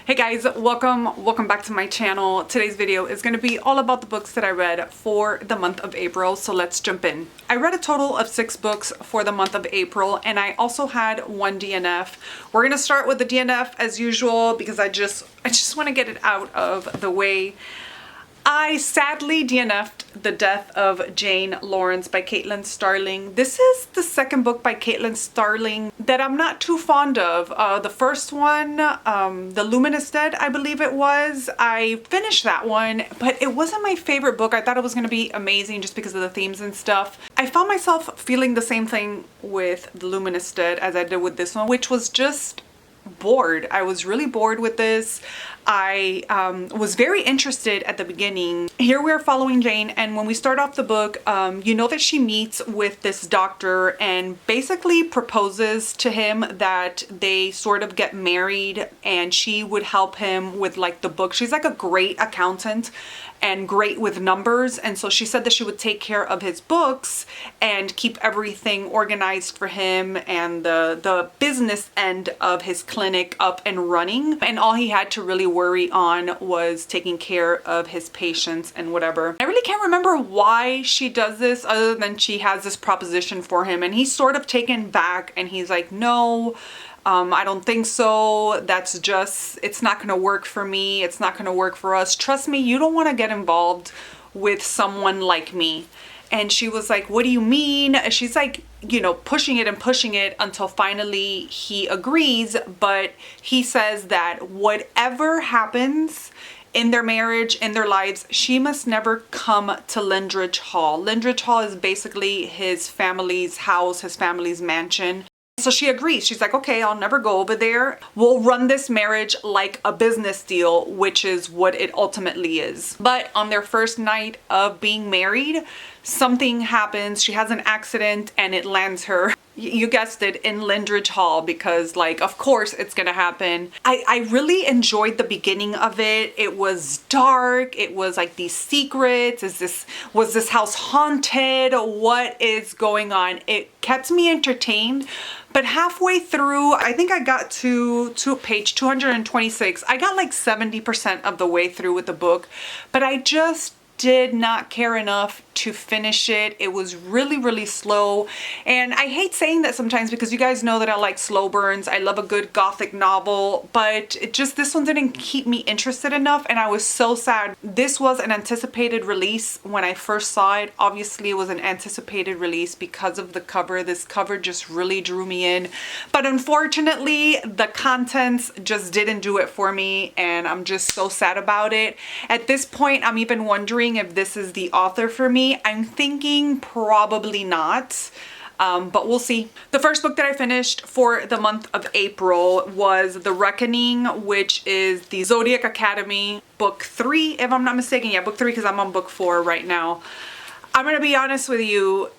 Hey guys, welcome back to my channel. Today's video is going to be all about the books that I read for the month of April, so let's jump in. I read a total of 6 books for the month of April, and I also had one DNF. We're going to start with the DNF as usual because I just want to get it out of the way. I sadly DNF'd The Death of Jane Lawrence by Caitlin Starling. This is the second book by Caitlin Starling that I'm not too fond of. The first one, The Luminous Dead, I believe it was. I finished that one, but it wasn't my favorite book. I thought it was going to be amazing just because of the themes and stuff. I found myself feeling the same thing with The Luminous Dead as I did with this one, which was just bored. I was really bored with this. I was very interested at the beginning. Here we're following Jane, and when we start off the book, you know that she meets with this doctor and basically proposes to him that they sort of get married, and she would help him with like the book. She's like a great accountant and great with numbers, and so she said that she would take care of his books and keep everything organized for him and the business end of his clinic up and running, and all he had to really worry on was taking care of his patients and whatever. I really can't remember why she does this other than she has this proposition for him, and he's sort of taken back and he's like, no, I don't think so. That's just, it's not going to work for me. It's not going to work for us. Trust me, you don't want to get involved with someone like me. And she was like, what do you mean? She's like, you know, pushing it until finally he agrees. But he says that whatever happens in their marriage, in their lives, she must never come to Lindridge Hall. Lindridge Hall is basically his family's house, his family's mansion. So she agrees. She's like, okay, I'll never go over there. We'll run this marriage like a business deal, which is what it ultimately is. But on their first night of being married, something happens. She has an accident and it lands her, you guessed it, in Lindridge Hall, because like, of course it's gonna happen. I really enjoyed the beginning of it. It was dark. It was like these secrets. Was this house haunted? What is going on? It kept me entertained. But halfway through, I think I got to page 226. I got like 70% of the way through with the book, but I just did not care enough to finish it. It was really slow, and I hate saying that sometimes because you guys know that I like slow burns. I love a good gothic novel, but this one didn't keep me interested enough, and I was so sad. This was an anticipated release when I first saw it. Obviously it was an anticipated release because of the cover. This cover just really drew me in, but unfortunately the contents just didn't do it for me, and I'm just so sad about it. At this point, I'm even wondering if this is the author for me. I'm thinking probably not, but we'll see. The first book that I finished for the month of April was The Reckoning, which is the Zodiac Academy book 3, if I'm not mistaken. Yeah, book 3, because I'm on book 4 right now. I'm gonna be honest with you,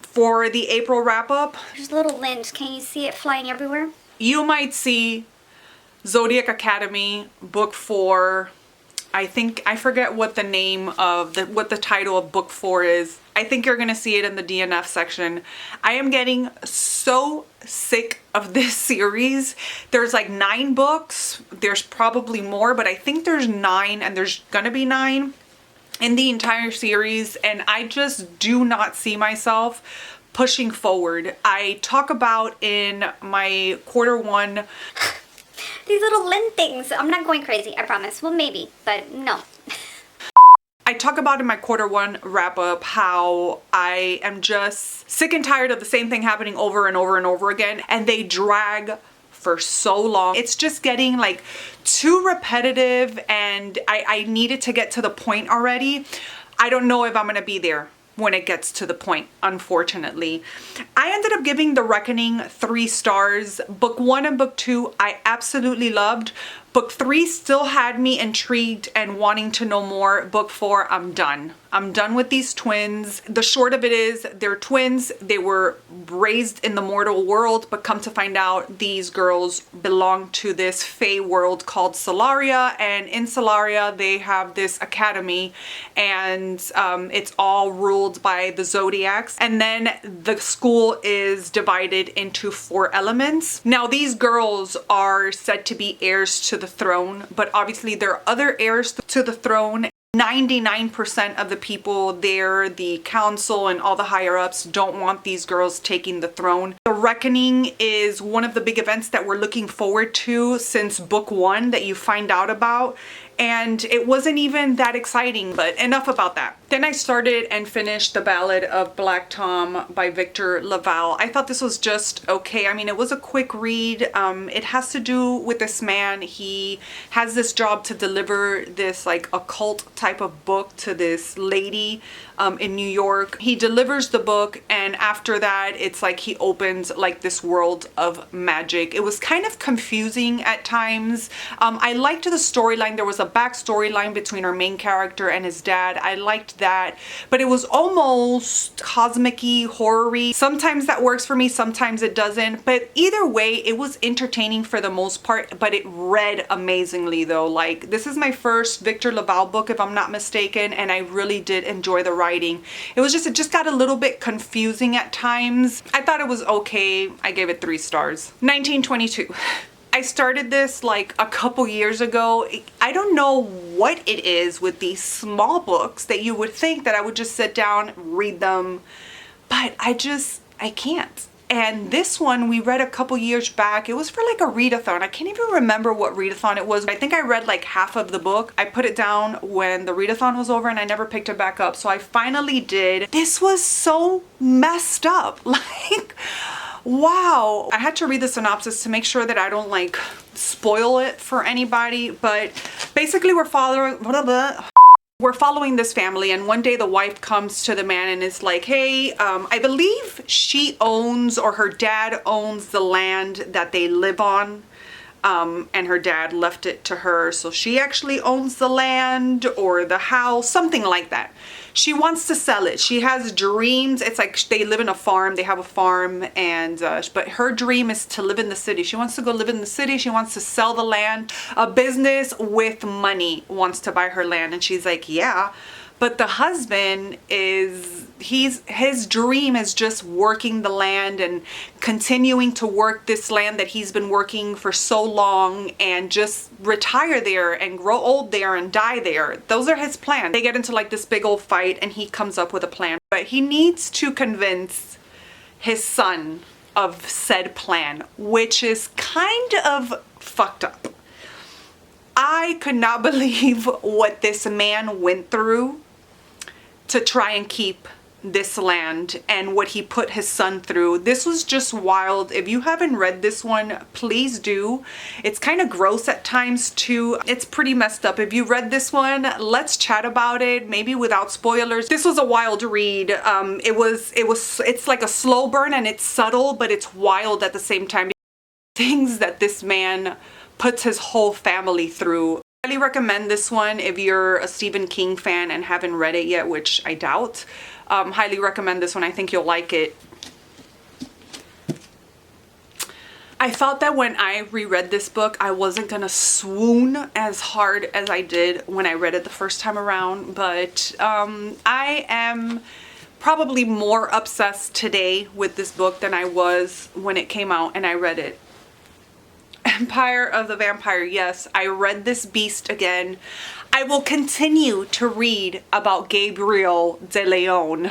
for the April wrap-up, there's a little lens. Can you see it flying everywhere? You might see Zodiac Academy book 4. I forget what the name of what the title of book 4 is. I think you're gonna see it in the DNF section. I am getting so sick of this series. There's like 9 books. There's probably more, but I think there's 9, and there's gonna be 9 in the entire series, and I just do not see myself pushing forward. I talk about in my quarter 1 these little lint things. I'm not going crazy, I promise. Well, maybe, but no. I talk about in my quarter 1 wrap up how I am just sick and tired of the same thing happening over and over and over again, and they drag for so long. It's just getting like too repetitive, and I needed to get to the point already. I don't know if I'm gonna be there when it gets to the point, unfortunately. I ended up giving The Reckoning 3 stars. Book 1 and book 2 I absolutely loved. Book 3 still had me intrigued and wanting to know more. Book 4, I'm done. I'm done with these twins. The short of it is they're twins. They were raised in the mortal world, but come to find out these girls belong to this fae world called Solaria. And in Solaria, they have this academy, and it's all ruled by the Zodiacs. And then the school is divided into 4 elements. Now, these girls are said to be heirs to the throne, but obviously there are other heirs to the throne. 99% of the people there, the council and all the higher ups, don't want these girls taking the throne. The Reckoning is one of the big events that we're looking forward to since book 1 that you find out about. And it wasn't even that exciting, but enough about that. Then I started and finished The Ballad of Black Tom by Victor Laval. I thought this was just okay. I mean, it was a quick read. It has to do with this man. He has this job to deliver this like occult type of book to this lady in New York. He delivers the book, and after that, it's like he opens like this world of magic. It was kind of confusing at times. I liked the storyline. There was a back storyline between our main character and his dad. I liked that, but it was almost cosmic-y, horror-y. Sometimes that works for me, sometimes it doesn't, but either way, it was entertaining for the most part, but it read amazingly though. Like, this is my first Victor Laval book, if I'm not mistaken, and I really did enjoy the writing. It just got a little bit confusing at times. I thought it was okay. I gave it 3 stars. 1922. I started this like a couple years ago. I don't know what it is with these small books that you would think that I would just sit down, read them, but I can't. And this one we read a couple years back. It was for like a readathon. I can't even remember what readathon it was. I think I read like half of the book. I put it down when the readathon was over and I never picked it back up. So I finally did. This was so messed up. Like, wow. I had to read the synopsis to make sure that I don't like spoil it for anybody, but basically we're following this family, and one day the wife comes to the man and is like, hey, I believe she owns, or her dad owns, the land that they live on. And her dad left it to her, so she actually owns the land or the house, something like that. She wants to sell it. She has dreams. It's like they live in a farm. They have a farm, and but her dream is to live in the city. She wants to go live in the city. She wants to sell the land. A business with money wants to buy her land, and she's like, yeah. But the husband his dream is just working the land and continuing to work this land that he's been working for so long, and just retire there and grow old there and die there. Those are his plans. They get into like this big old fight, and he comes up with a plan. But he needs to convince his son of said plan, which is kind of fucked up. I could not believe what this man went through to try and keep this land, and what he put his son through. This was just wild. If you haven't read this one, please do. It's kind of gross at times too. It's pretty messed up. If you read this one, let's chat about it, maybe without spoilers. This was a wild read. It's like a slow burn, and it's subtle, but it's wild at the same time. Things that this man puts his whole family through. I highly recommend this one if you're a Stephen King fan and haven't read it yet, which I doubt. Highly recommend this one. I think you'll like it. I thought that when I reread this book, I wasn't gonna swoon as hard as I did when I read it the first time around, but I am probably more obsessed today with this book than I was when it came out and I read it. Empire of the Vampire, yes, I read this beast again. I will continue to read about Gabriel de Leon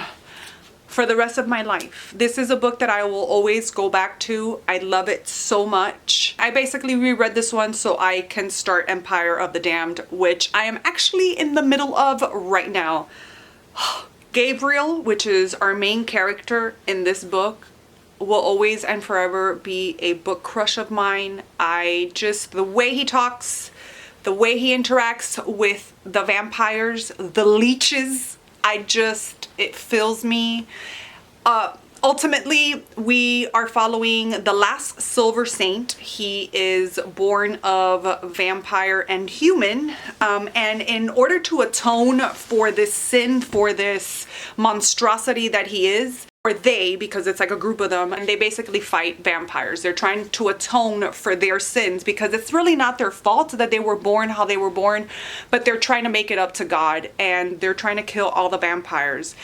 for the rest of my life. This is a book that I will always go back to. I love it so much. I basically reread this one so I can start Empire of the Damned, which I am actually in the middle of right now. Gabriel, which is our main character in this book, will always and forever be a book crush of mine. The way he talks, the way he interacts with the vampires, the leeches, it fills me. Ultimately, we are following the last Silver Saint. He is born of vampire and human, and in order to atone for this sin, for this monstrosity that he is, or they, because it's like a group of them, and they basically fight vampires. They're trying to atone for their sins because it's really not their fault that they were born how they were born, but they're trying to make it up to God, and they're trying to kill all the vampires.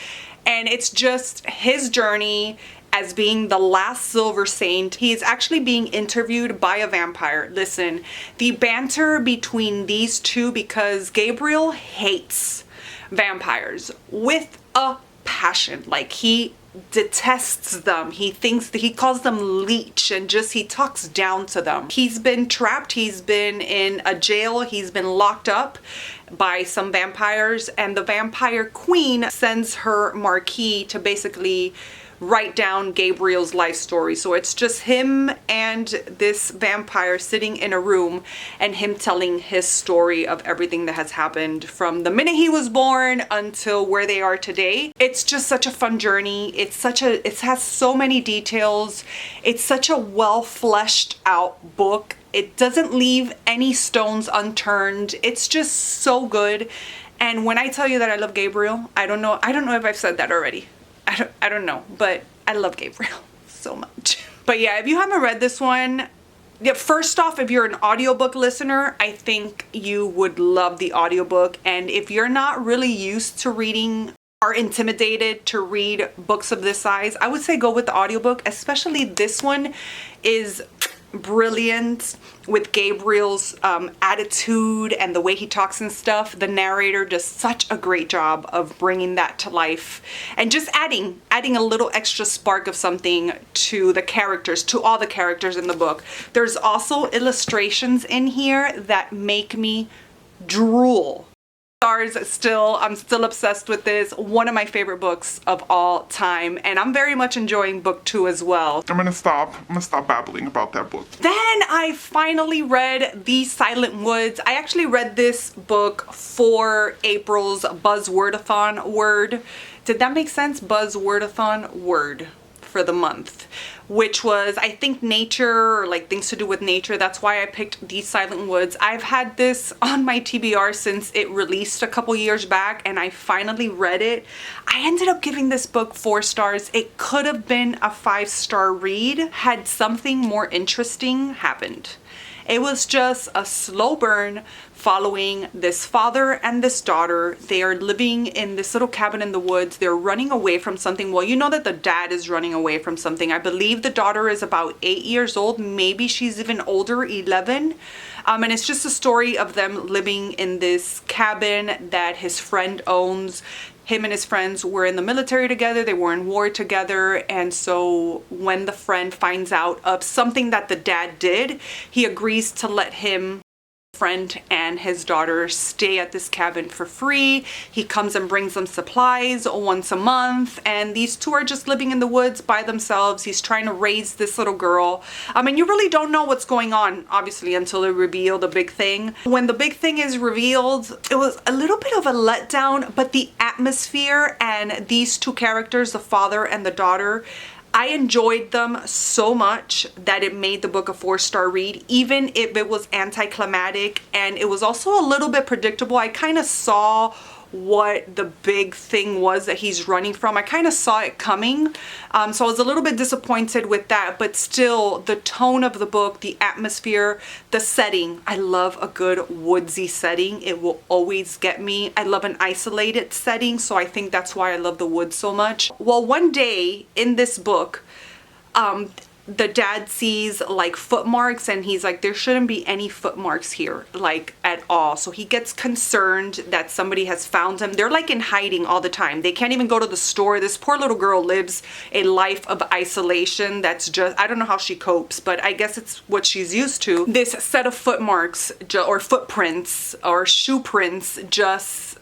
And it's just his journey as being the last Silver Saint. He is actually being interviewed by a vampire. Listen, the banter between these two, because Gabriel hates vampires with a passion. Like, he detests them. He thinks that he calls them leech, and just he talks down to them. He's been trapped, he's been in a jail, he's been locked up by some vampires, and the vampire queen sends her marquis to basically write down Gabriel's life story. So it's just him and this vampire sitting in a room, and him telling his story of everything that has happened from the minute he was born until where they are today. It's just such a fun journey. It has so many details. It's such a well fleshed out book. It doesn't leave any stones unturned. It's just so good. And when I tell you that I love Gabriel, I don't know if I've said that already. I don't know, but I love Gabriel so much. But yeah, if you haven't read this one, yeah, first off, if you're an audiobook listener, I think you would love the audiobook. And if you're not really used to reading, are intimidated to read books of this size, I would say go with the audiobook. Especially this one is brilliant with Gabriel's attitude and the way he talks and stuff. The narrator does such a great job of bringing that to life and just adding a little extra spark of something to the characters, to all the characters in the book. There's also illustrations in here that make me drool. I'm still obsessed with this. One of my favorite books of all time, and I'm very much enjoying book 2 as well. I'm gonna stop babbling about that book. Then I finally read The Silent Woods. I actually read this book for April's Buzzwordathon word. Did that make sense? Buzzwordathon word for the month, which was, I think, nature, or like things to do with nature. That's why I picked The Silent Woods. I've had this on my TBR since it released a couple years back, and I finally read it. I ended up giving this book 4 stars. It could have been a 5-star read had something more interesting happened. It was just a slow burn following this father and this daughter. They are living in this little cabin in the woods. They're running away from something. Well, you know that the dad is running away from something. I believe the daughter is about 8 years old. Maybe she's even older, 11. And it's just a story of them living in this cabin that his friend owns. Him and his friends were in the military together, they were in war together, and so when the friend finds out of something that the dad did, he agrees to let him, friend, and his daughter stay at this cabin for free. He comes and brings them supplies once a month, and these two are just living in the woods by themselves. He's trying to raise this little girl. And you really don't know what's going on, obviously, until they reveal the big thing. When the big thing is revealed, it was a little bit of a letdown, but the atmosphere and these two characters, the father and the daughter, I enjoyed them so much that it made the book a 4-star read, even if it was anticlimactic, and it was also a little bit predictable. I kind of saw what the big thing was that he's running from. I kind of saw it coming, so I was a little bit disappointed with that, but still the tone of the book, the atmosphere, the setting. I love a good woodsy setting. It will always get me. I love an isolated setting, so I think that's why I love the woods so much. Well, one day in this book, the dad sees like footmarks, and he's like, there shouldn't be any footmarks here, like at all. So he gets concerned that somebody has found him. They're like in hiding all the time. They can't even go to the store. This poor little girl lives a life of isolation that's just, I don't know how she copes, but I guess it's what she's used to. This set of footmarks or footprints or shoe prints just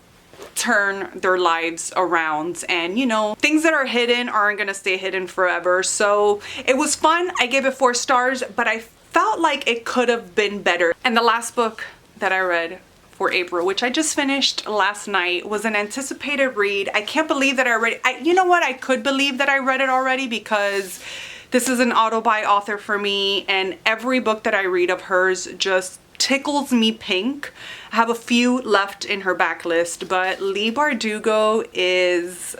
turn their lives around, and you know, things that are hidden aren't gonna stay hidden forever. So it was fun. I gave it 4 stars, but I felt like it could have been better. And the last book that I read for April, which I just finished last night, was an anticipated read. I can't believe that I read it. You know what? I could believe that I read it already because this is an auto-buy author for me, and every book that I read of hers just tickles me pink. I have a few left in her backlist, but Leigh Bardugo is...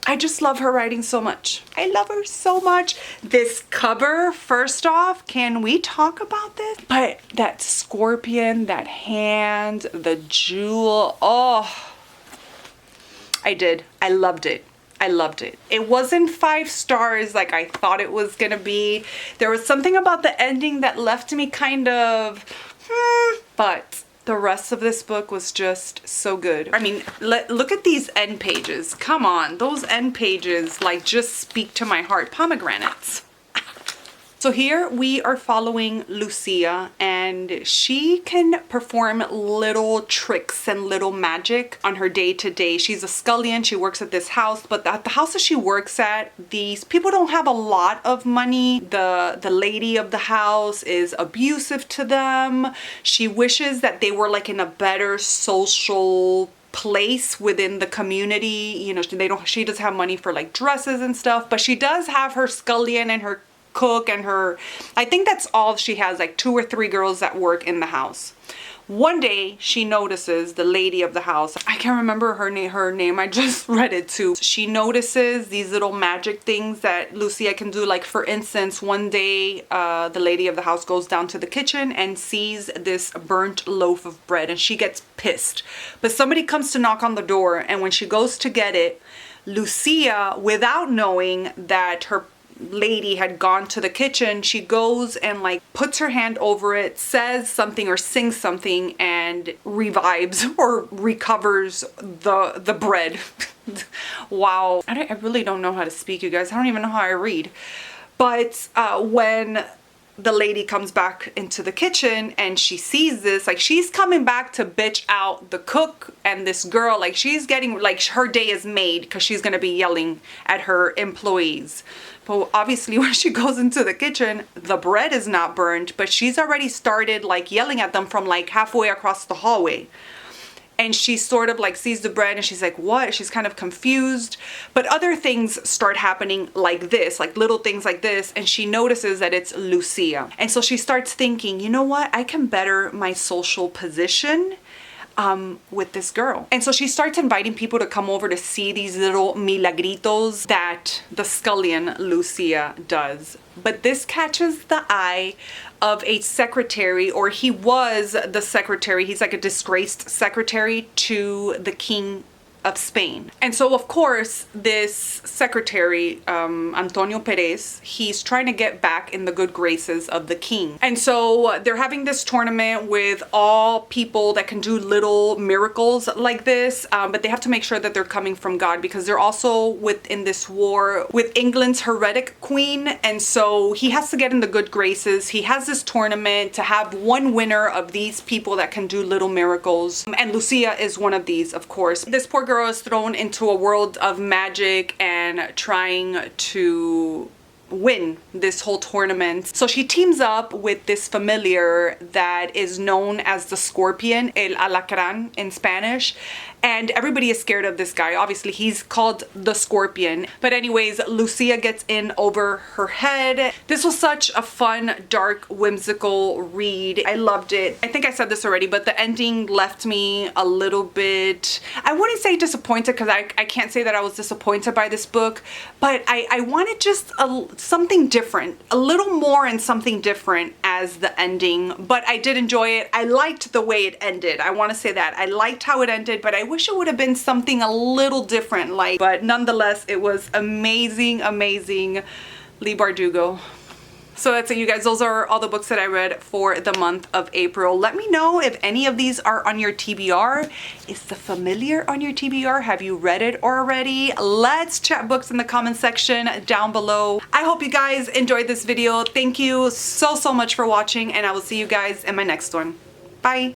I just love her writing so much. I love her so much. This cover, first off, can we talk about this? But that scorpion, that hand, the jewel, oh, I did. I loved it. I loved it. It wasn't 5 stars like I thought it was gonna be. There was something about the ending that left me kind of, but the rest of this book was just so good. I mean, look at these end pages. Come on, those end pages like just speak to my heart. Pomegranates. So here we are following Lucia, and she can perform little tricks and little magic on her day-to-day. She's a scullion, she works at this house, but at the house that she works at, these people don't have a lot of money. The lady of the house is abusive to them. She wishes that they were like in a better social place within the community. You know, she doesn't have money for like dresses and stuff, but she does have her scullion and her cook and her, I think that's all she has, like 2 or 3 girls that work in the house. One day she notices, the lady of the house, I can't remember her name, I just read it too. She notices these little magic things that Lucia can do. Like for instance, one day the lady of the house goes down to the kitchen and sees this burnt loaf of bread, and she gets pissed. But somebody comes to knock on the door, and when she goes to get it, Lucia, without knowing that her lady had gone to the kitchen, she goes and like puts her hand over it, says something or sings something, and revives or recovers the bread. Wow. I really don't know how to speak, you guys. I don't even know how I read. But when the lady comes back into the kitchen and she sees this, like she's coming back to bitch out the cook and this girl, like she's getting, like her day is made because she's gonna be yelling at her employees. But obviously when she goes into the kitchen, the bread is not burnt, but she's already started like yelling at them from like halfway across the hallway. And she sort of like sees the bread and she's like, what? She's kind of confused. But other things start happening like this, like little things like this. And she notices that it's Lucia. And so she starts thinking, you know what? I can better my social position with this girl. And so she starts inviting people to come over to see these little milagritos that the scullion Lucia does. But this catches the eye of a secretary, or he was the secretary. He's like a disgraced secretary to the king of Spain. And so of course this secretary, Antonio Perez, he's trying to get back in the good graces of the king. And so they're having this tournament with all people that can do little miracles like this, but they have to make sure that they're coming from God, because they're also within this war with England's heretic queen. And so he has to get in the good graces. He has this tournament to have one winner of these people that can do little miracles, and Lucia is one of these, of course. This poor girl is thrown into a world of magic and trying to win this whole tournament. So she teams up with this familiar that is known as the Scorpion, El Alacrán in Spanish, and everybody is scared of this guy. Obviously he's called the Scorpion, but anyways, Lucia gets in over her head. This was such a fun, dark, whimsical read. I loved it. I think I said this already, but the ending left me a little bit, I wouldn't say disappointed, because I can't say that I was disappointed by this book, but I wanted just something different, a little more and something different as the ending. But I did enjoy it. I liked the way it ended. I want to say that. I liked how it ended, but I wish it would have been something a little different, like, but nonetheless, it was amazing, amazing. Leigh Bardugo. So that's it, you guys. Those are all the books that I read for the month of April. Let me know if any of these are on your TBR. Is The Familiar on your TBR? Have you read it already? Let's chat books in the comment section down below. I hope you guys enjoyed this video. Thank you so much for watching, and I will see you guys in my next one. Bye.